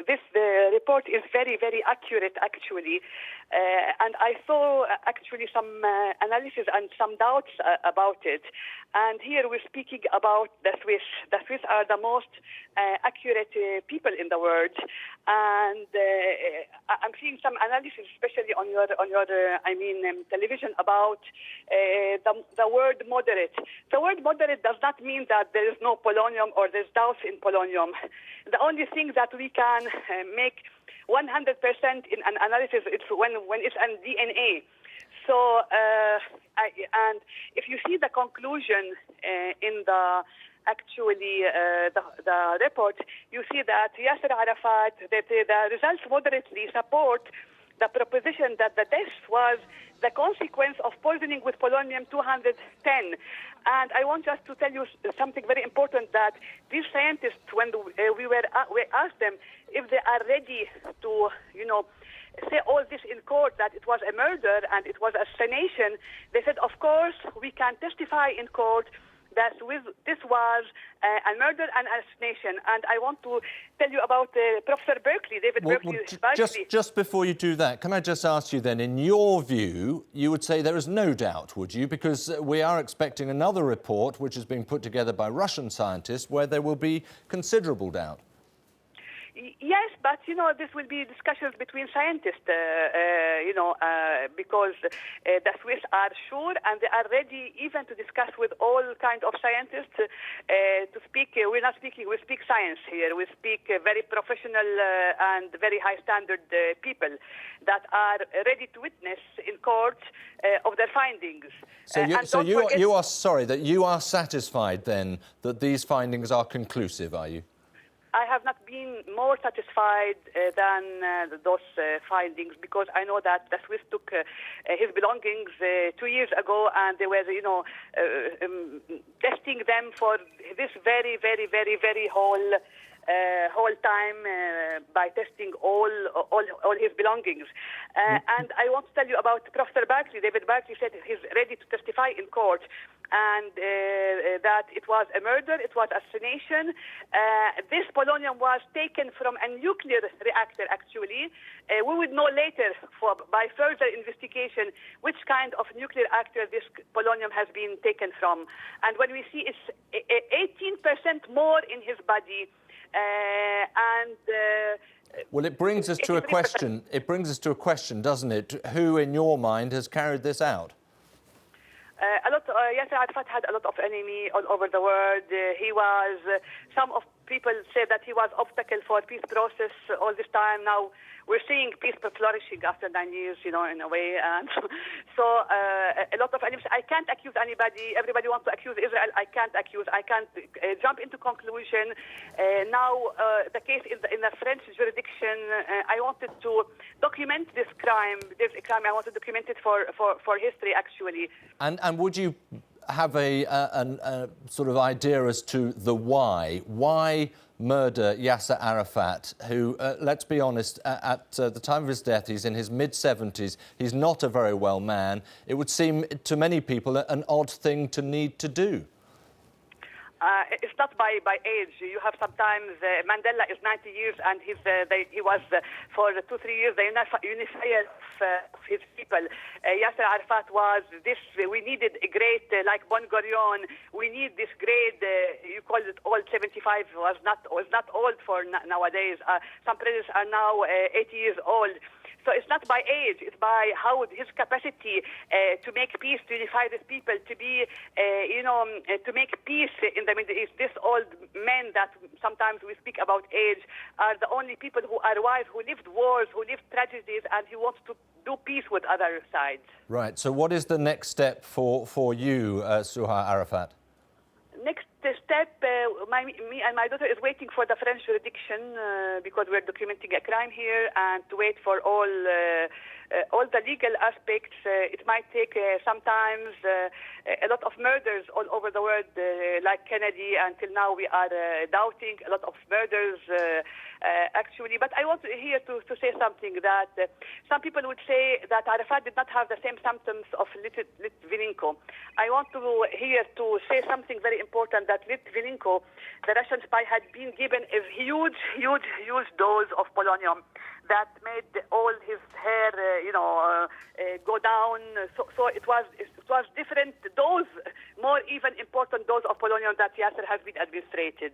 this report is very, very accurate, actually. And I saw actually some analysis and some doubts about it. And here we're speaking about the Swiss. The Swiss are the most accurate people in the world. And I'm seeing some analysis, especially on your television, about the word moderate. The word moderate does not mean that there is no polonium or there's doubts in polonium. The only thing that we can make 100% in an analysis is when it's on DNA. So, and if you see the conclusion in the report, you see that Yasser Arafat, that the results moderately support the proposition that the death was the consequence of poisoning with polonium-210. And I want just to tell you something very important, that these scientists, when we asked them if they are ready to, say all this in court, that it was a murder and it was assassination, they said, of course, we can testify in court that this was a murder and assassination. And I want to tell you about Professor Berkeley, David Berkeley. Just before you do that, can I just ask you then, in your view, you would say there is no doubt, would you? Because we are expecting another report, which is being put together by Russian scientists, where there will be considerable doubt. Yes, but, this will be discussions between scientists, because the Swiss are sure and they are ready even to discuss with all kinds of scientists to speak. We're not speaking, we speak science here. We speak very professional and very high standard people that are ready to witness in court of their findings. So you are sorry, that you are satisfied then that these findings are conclusive, are you? I have not been more satisfied than those findings, because I know that the Swiss took his belongings 2 years ago, and they were, testing them for this very, very, very, very whole time by testing all his belongings. And I want to tell you about Professor Berkeley. David Berkeley said he's ready to testify in court, and that it was a murder, it was assassination. This polonium was taken from a nuclear reactor, actually. We would know later, by further investigation, which kind of nuclear reactor this polonium has been taken from. And when we see it's 18% more in his body, well, it brings us to a question. It brings us to a question, doesn't it? Who, in your mind, has carried this out? Yasser Arafat had a lot of enemies all over the world. He was, some of people say that he was obstacle for peace process all this time. Now we're seeing peace flourishing after 9 years, in a way. And so a lot of enemies. I can't accuse anybody. Everybody wants to accuse Israel. I can't accuse. I can't jump into conclusion. Now the case in the French jurisdiction, I wanted to document this crime. There's a crime. I want to document it for history, actually. And would you have a sort of idea as to the why? Why murder Yasser Arafat, who, let's be honest, at the time of his death, he's in his mid-70s. He's not a very well man. It would seem to many people an odd thing to need to do. It's not by age. You have sometimes Mandela is 90 years, and he was for 2-3 years the unifier of his people. Yasser Arafat was this. We needed a great like Ben Gurion. We need this great. You call it old. 75 was not old for nowadays. Some presidents are now 80 years old. So it's not by age, it's by how his capacity to make peace, to unify these people, to be, to make peace in the Middle East. These old men that sometimes we speak about age are the only people who are wise, who lived wars, who lived tragedies, and who wants to do peace with other sides. Right. So what is the next step for you, Suha Arafat? Next step, me and my daughter is waiting for the French jurisdiction because we're documenting a crime here, and to wait for all the legal aspects. It might take sometimes a lot of murders all over the world, like Kennedy. Until now, we are doubting a lot of murders, actually. But I want here to say something, that some people would say that Arafat did not have the same symptoms of Litvinenko. I want to here to say something very important, that that Litvinenko, the Russian spy, had been given a huge dose of polonium that made all his hair, go down. So it was different dose, more even important dose of polonium that Yasser has been administrated.